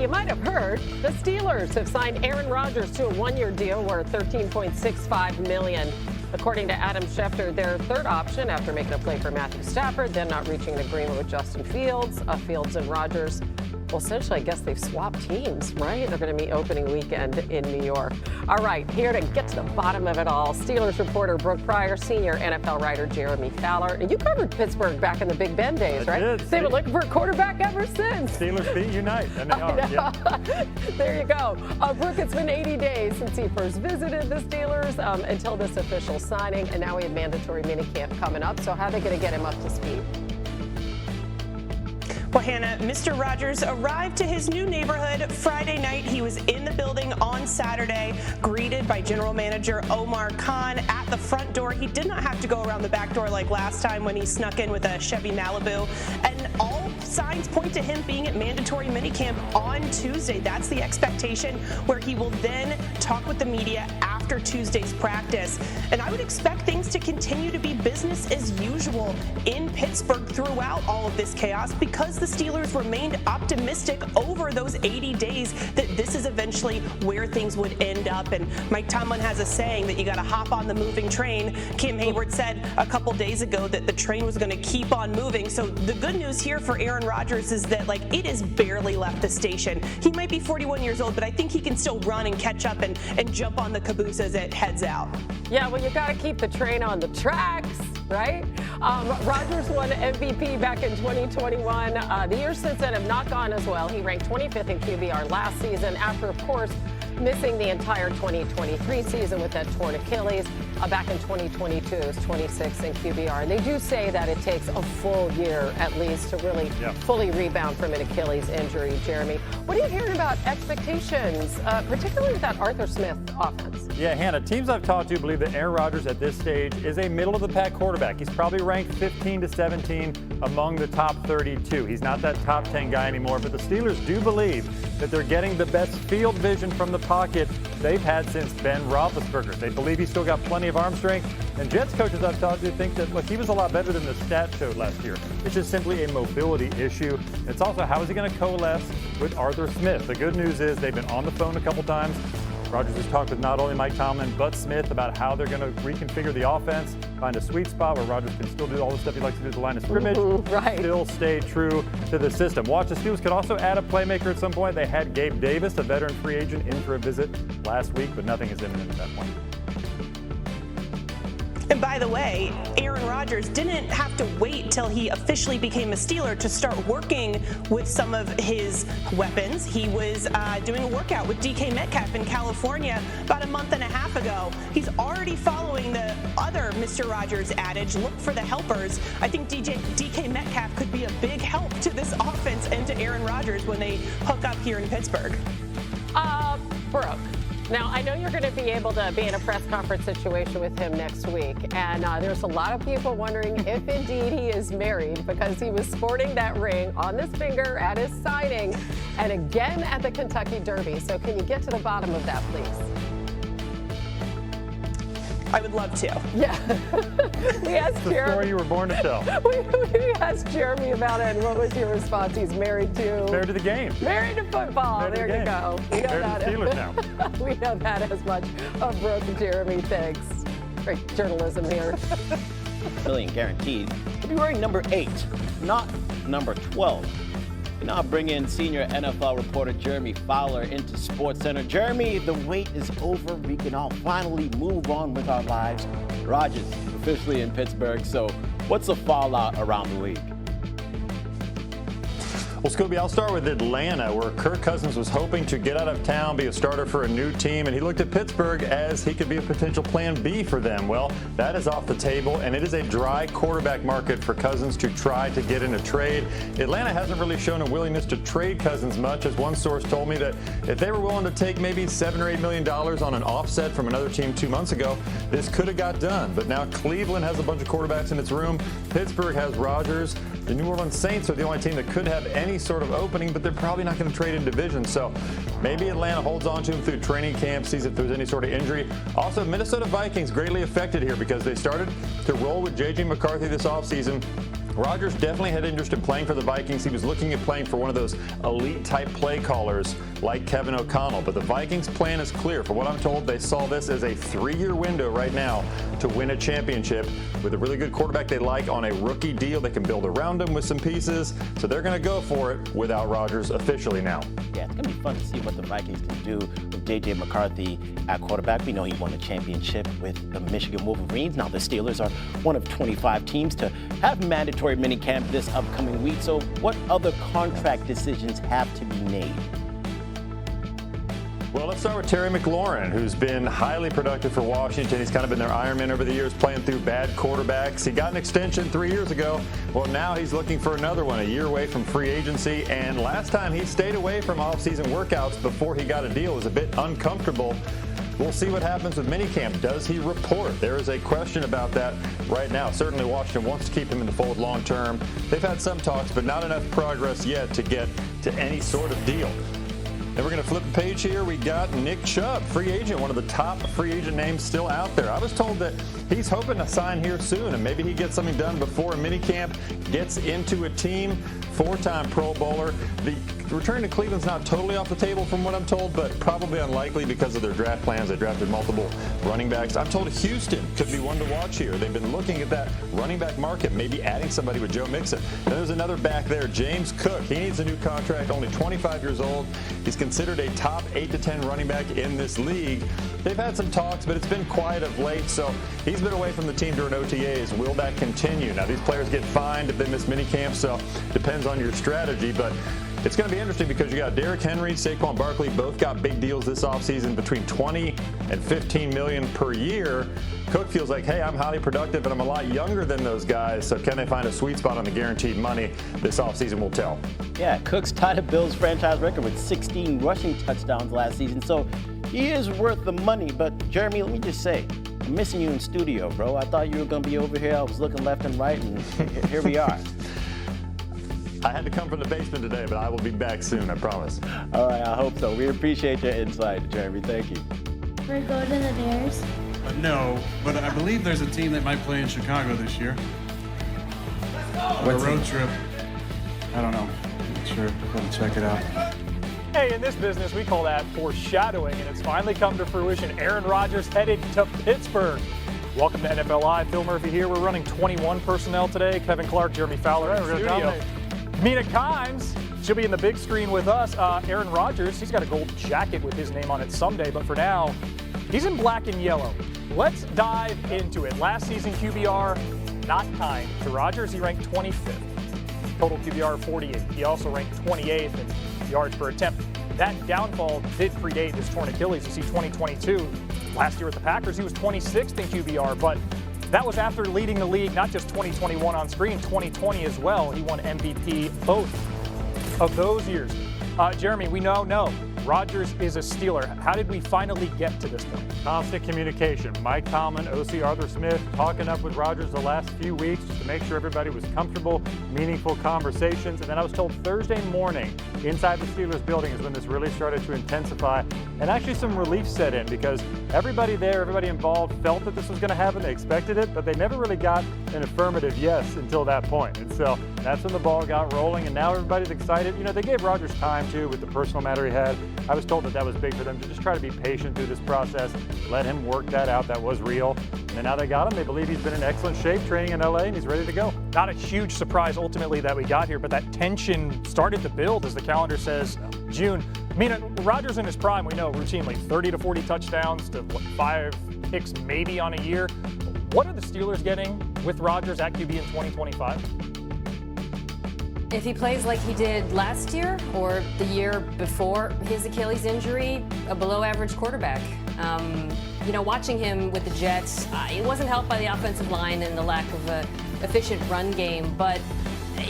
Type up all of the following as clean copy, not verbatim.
Hey, you might have heard the Steelers have signed Aaron Rodgers to a one-year deal worth $13.65 million. According to Adam Schefter, their third option after making a play for Matthew Stafford, then not reaching an agreement with Justin Fields. Fields and Rodgers, well, essentially, I guess they've swapped teams, right? They're going to meet opening weekend in New York. All right, here to get to the bottom of it all, Steelers reporter Brooke Pryor, senior NFL writer Jeremy Fowler. And you covered Pittsburgh back in the Big Ben days, right? I did. They've been looking for a quarterback ever since. Steelers beat Unite, and they are. Yeah. There you go. Brooke, it's been 80 days since he first visited the Steelers until this official signing, and now we have mandatory minicamp coming up. So how are they going to get him up to speed? Well, Hannah, Mr. Rodgers arrived to his new neighborhood Friday night. He was in the building on Saturday, greeted by General Manager Omar Khan at the front door. He did not have to go around the back door like last time when he snuck in with a Chevy Malibu. And all signs point to him being at mandatory minicamp on Tuesday. That's the expectation, where he will then talk with the media after Tuesday's practice. And I would expect things to continue to be business as usual in Pittsburgh throughout all of this chaos, because the Steelers remained optimistic over those 80 days that this is eventually where things would end up. And Mike Tomlin has a saying that you got to hop on the moving train. Kim Hayward said a couple days ago that the train was going to keep on moving. So the good news here for Aaron Rodgers is that, like, it has barely left the station. He might be 41 years old, but I think he can still run and catch up and jump on the caboose as it heads out. Yeah, well, you got to keep the train on the tracks, right? Rodgers won MVP back in 2021. The years since then have not gone as well. He ranked 25th in QBR last season after, of course, missing the entire 2023 season with that torn Achilles. Back in 2022, it was 26th in QBR. And they do say that it takes a full year at least to really fully rebound from an Achilles injury, Jeremy. What are you hearing about expectations, particularly with that Arthur Smith offense? Yeah, Hannah, teams I've talked to believe that Aaron Rodgers at this stage is a middle-of-the-pack quarterback. He's probably ranked 15 to 17 among the top 32. He's not that top 10 guy anymore, but the Steelers do believe that they're getting the best field vision from the pocket they've had since Ben Roethlisberger. They believe he's still got plenty of arm strength, and Jets coaches I've talked to think that, look, he was a lot better than the stats showed last year. It's just simply a mobility issue. It's also, how is he going to coalesce with Arthur Smith? The good news is they've been on the phone a couple times. Rodgers has talked with not only Mike Tomlin, but Smith about how they're going to reconfigure the offense, find a sweet spot where Rodgers can still do all the stuff he likes to do at the line of scrimmage, still stay true to the system. Watch, the Steelers could also add a playmaker at some point. They had Gabe Davis, a veteran free agent, in for a visit last week, but nothing is imminent at that point. And by the way, Aaron Rodgers didn't have to wait till he officially became a Steeler to start working with some of his weapons. He was doing a workout with DK Metcalf in California about a month and a half ago. He's already following the other Mr. Rogers adage, look for the helpers. I think DK Metcalf could be a big help to this offense and to Aaron Rodgers when they hook up here in Pittsburgh. Brooke. Now, I know you're going to be able to be in a press conference situation with him next week, and there's a lot of people wondering if indeed he is married, because he was sporting that ring on this finger at his signing and again at the Kentucky Derby. So can you get to the bottom of that, please? I would love to. Yeah. We asked the story you were born to tell. We asked Jeremy about it, and what was your response? He's married to? Married to the game. Married to football. Married there to you go. We know married that. to the Steelers now. We know that as much. Brooke and Jeremy, thanks. Great journalism here. Million guaranteed. He'll be wearing number 8, not number 12. We now bring in senior NFL reporter Jeremy Fowler into SportsCenter. Jeremy, the wait is over. We can all finally move on with our lives. Rodgers officially in Pittsburgh. So what's the fallout around the league? Well, Scooby, I'll start with Atlanta, where Kirk Cousins was hoping to get out of town, be a starter for a new team, and he looked at Pittsburgh as he could be a potential plan B for them. Well, that is off the table, and it is a dry quarterback market for Cousins to try to get in a trade. Atlanta hasn't really shown a willingness to trade Cousins much, as one source told me that if they were willing to take maybe $7 or $8 million on an offset from another team 2 months ago, this could have got done. But now Cleveland has a bunch of quarterbacks in its room. Pittsburgh has Rodgers. The New Orleans Saints are the only team that could have any sort of opening, but they're probably not going to trade in division. So maybe Atlanta holds on to him through training camp, sees if there's any sort of injury. Also, Minnesota Vikings greatly affected here because they started to roll with J.J. McCarthy this offseason. Rodgers definitely had interest in playing for the Vikings. He was looking at playing for one of those elite-type play callers like Kevin O'Connell. But the Vikings' plan is clear. For what I'm told, they saw this as a 3-year window right now to win a championship with a really good quarterback they like on a rookie deal. They can build around him with some pieces. So they're going to go for it without Rodgers officially now. Yeah, it's going to be fun to see what the Vikings can do with J.J. McCarthy at quarterback. We know he won a championship with the Michigan Wolverines. Now the Steelers are one of 25 teams to have mandatory minicamp this upcoming week. So what other contract decisions have to be made? Well, let's start with Terry McLaurin, who's been highly productive for Washington. He's kind of been their Ironman over the years, playing through bad quarterbacks. He got an extension 3 years ago. Well, now he's looking for another one, a year away from free agency. And last time he stayed away from off-season workouts before he got a deal. It was a bit uncomfortable. We'll see what happens with minicamp. Does he report? There is a question about that right now. Certainly Washington wants to keep him in the fold long term. They've had some talks, but not enough progress yet to get to any sort of deal. Then we're going to flip the page here. We got Nick Chubb, free agent, one of the top free agent names still out there. I was told that he's hoping to sign here soon, and maybe he gets something done before minicamp, gets into a team. 4-time Pro Bowler. The return to Cleveland's not totally off the table from what I'm told, but probably unlikely because of their draft plans. They drafted multiple running backs. I'm told Houston could be one to watch here. They've been looking at that running back market, maybe adding somebody with Joe Mixon. Then there's another back there, James Cook. He needs a new contract, only 25 years old. He's considered a top 8 to 10 running back in this league. They've had some talks, but it's been quiet of late, so he's been away from the team during OTAs. Will that continue? Now, these players get fined if they miss minicamp, so depends on your strategy, but it's going to be interesting because you got Derrick Henry, Saquon Barkley, both got big deals this offseason between $20 and $15 million per year. Cook feels like, hey, I'm highly productive and I'm a lot younger than those guys, so can they find a sweet spot on the guaranteed money? This offseason will tell. Yeah, Cook's tied a Bills franchise record with 16 rushing touchdowns last season, so he is worth the money. But Jeremy, let me just say, I'm missing you in studio, bro. I thought you were going to be over here. I was looking left and right, and here we are. I had to come from the basement today, but I will be back soon, I promise. All right, I hope so. We appreciate your insight, Jeremy. Thank you. We're going to the Bears. No, but I believe there's a team that might play in Chicago this year. On a road trip. I don't know. Not sure. Go check it out. Hey, in this business, we call that foreshadowing, and it's finally come to fruition. Aaron Rodgers headed to Pittsburgh. Welcome to NFL Live. Phil Murphy here. We're running 21 personnel today. Kevin Clark, Jeremy Fowler in the studio. Mina Kimes, she'll be in the big screen with us. Aaron Rodgers, he's got a gold jacket with his name on it someday, but for now, he's in black and yellow. Let's dive into it. Last season, QBR, not kind to Rodgers. He ranked 25th. Total QBR 48. He also ranked 28th in yards per attempt. That downfall did predate his torn Achilles. You see 2022. Last year with the Packers, he was 26th in QBR, but that was after leading the league, not just 2021 on screen, 2020 as well. He won MVP both of those years. Jeremy, we now know Rodgers is a Steeler. How did we finally get to this point? Constant communication. Mike Tomlin, O.C. Arthur Smith talking up with Rodgers the last few weeks just to make sure everybody was comfortable, meaningful conversations. And then I was told Thursday morning inside the Steelers building is when this really started to intensify. And actually some relief set in because everybody there, everybody involved felt that this was going to happen. They expected it, but they never really got an affirmative yes until that point. And so that's when the ball got rolling. And now everybody's excited. You know, they gave Rodgers time too with the personal matter he had. I was told that that was big for them to just try to be patient through this process, let him work that out. That was real. And now they got him. They believe he's been in excellent shape training in LA and he's ready to go. Not a huge surprise ultimately that we got here, but that tension started to build as the calendar says June. I mean, Rodgers in his prime, we know routinely 30 to 40 touchdowns to 5 picks maybe on a year. What are the Steelers getting with Rodgers at QB in 2025? If he plays like he did last year or the year before his Achilles injury, a below-average quarterback. You know, watching him with the Jets, it wasn't helped by the offensive line and the lack of an efficient run game, but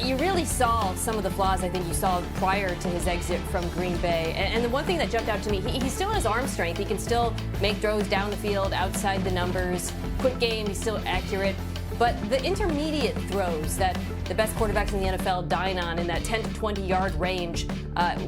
you really saw some of the flaws I think you saw prior to his exit from Green Bay. And the one thing that jumped out to me, he still has arm strength. He can still make throws down the field, outside the numbers. Quick game, he's still accurate. But the intermediate throws that the best quarterbacks in the NFL dine on in that 10 to 20-yard range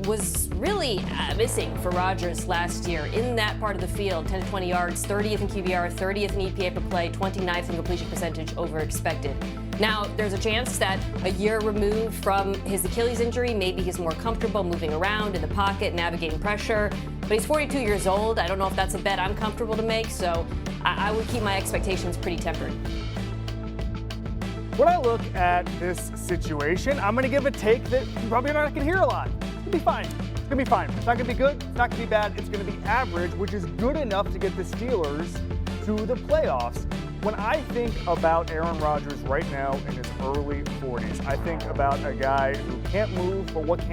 was really missing for Rodgers last year in that part of the field. 10 to 20 yards, 30th in QBR, 30th in EPA per play, 29th in completion percentage over expected. Now, there's a chance that a year removed from his Achilles injury, maybe he's more comfortable moving around in the pocket, navigating pressure. But he's 42 years old. I don't know if that's a bet I'm comfortable to make, so I would keep my expectations pretty tempered. When I look at this situation, I'm going to give a take that you're probably not going to hear a lot. It's going to be fine. It's going to be fine. It's not going to be good. It's not going to be bad. It's going to be average, which is good enough to get the Steelers to the playoffs. When I think about Aaron Rodgers right now in his early 40s, I think about a guy who can't move, but what can